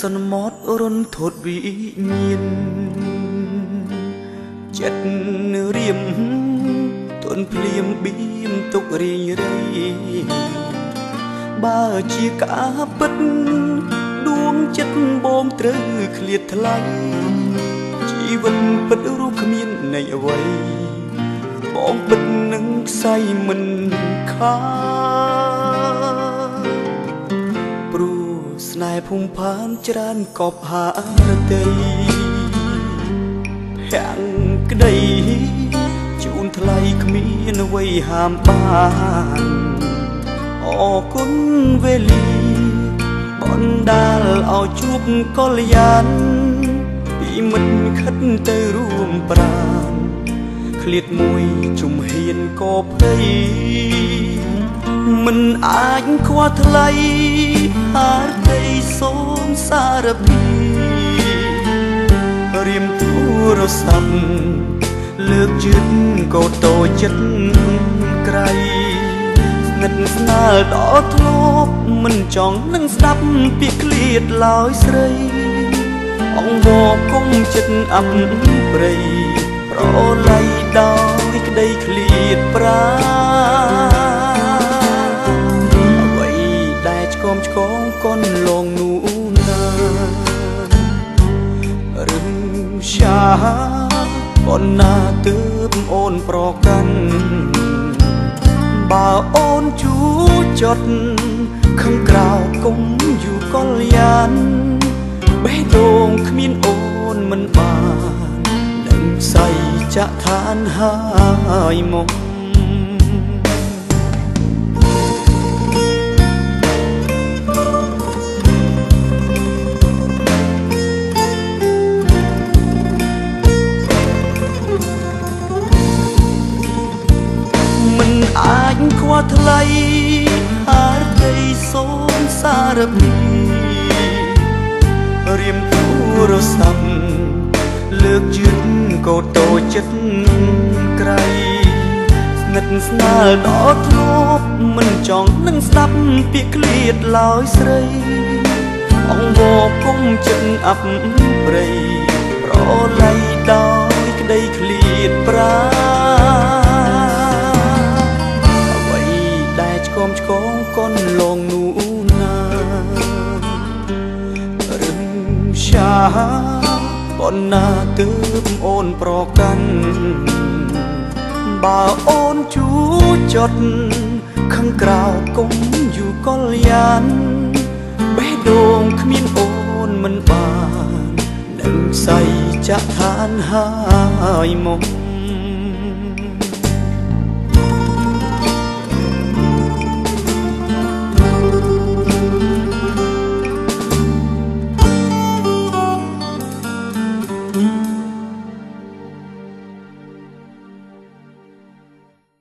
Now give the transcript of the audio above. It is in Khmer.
សន្មតរុនធត់វិញ្ញាណចិត្តរៀមទន់ភ្លៀមបៀមទុករៀងរៃបើជាការពិតដួងចិត្តបងត្រូវឃ្លាតថ្លៃជីវិតពិតរូបគ្មាននៃអ្វីបងពិតនឹងខ្សែមិនខាព្រោះស្នេហ៍ភូមិផានច្រើនកប់ហារតីហាំងក្តីជូនថ្លៃគ្មានអ្វីហាមបានអរគុណវេលាបណ្ដាលឲ្យជួបកល្យានពីមិនខិតទៅរួមប្រាណឃ្លាតមួយជំហានក៏ភ័យមិនអាចខ្វល់ថ្លៃហារតីសូមសារពីរៀមទូរស័ព្ទលើកជឿនកោតូចចិត្តក្រៃស្និទ្ធស្នាលដល់ធ្លាប់មិនចង់នឹងស្ដាប់ពាក្យឃ្លាតឡើយស្រីអង្វរគុំចិត្តអប់ព្រៃប្រឡ័យដោយក្តីឃ្លាតប្រាអ្វីដែលឆ្គមឆ្គងកូនលងនោះណារឹងရှာប៉ុណ្ណាទើបអូនប្រកាន់បើអូនជួចត់ខំក្រៅគុំយូកល្យានបេះដូងគ្មានអូនមិនបាននឹងសៃចាក់ឋានហើយមកមិនអាចខ្វល់ថ្លៃហារតីសូមសារពីរៀមទូរស័ព្ទលើកជឿនកោតូចចិត្តក្រៃស្និទ្ធស្នាលដល់ធ្លាប់មិនចង់នឹងស្ដាប់ពាក្យឃ្លាតឡើយស្រីអង្វរគុំចិត្តអប់ព្រៃប្រឡ័យដោយក្តីឃ្លាតប្រាអ្វីដែលឆ្គមឆ្គងកូនលងនោះណារឹងရှာប៉ុណ្ណាទើបអូនប្រកាន់បើអូនជួចត់ខឹងក្រៅគុំយូកល្យានបេះដូងគ្មានអូនមិនបាននឹងសៃចាក់ឋានហើយមក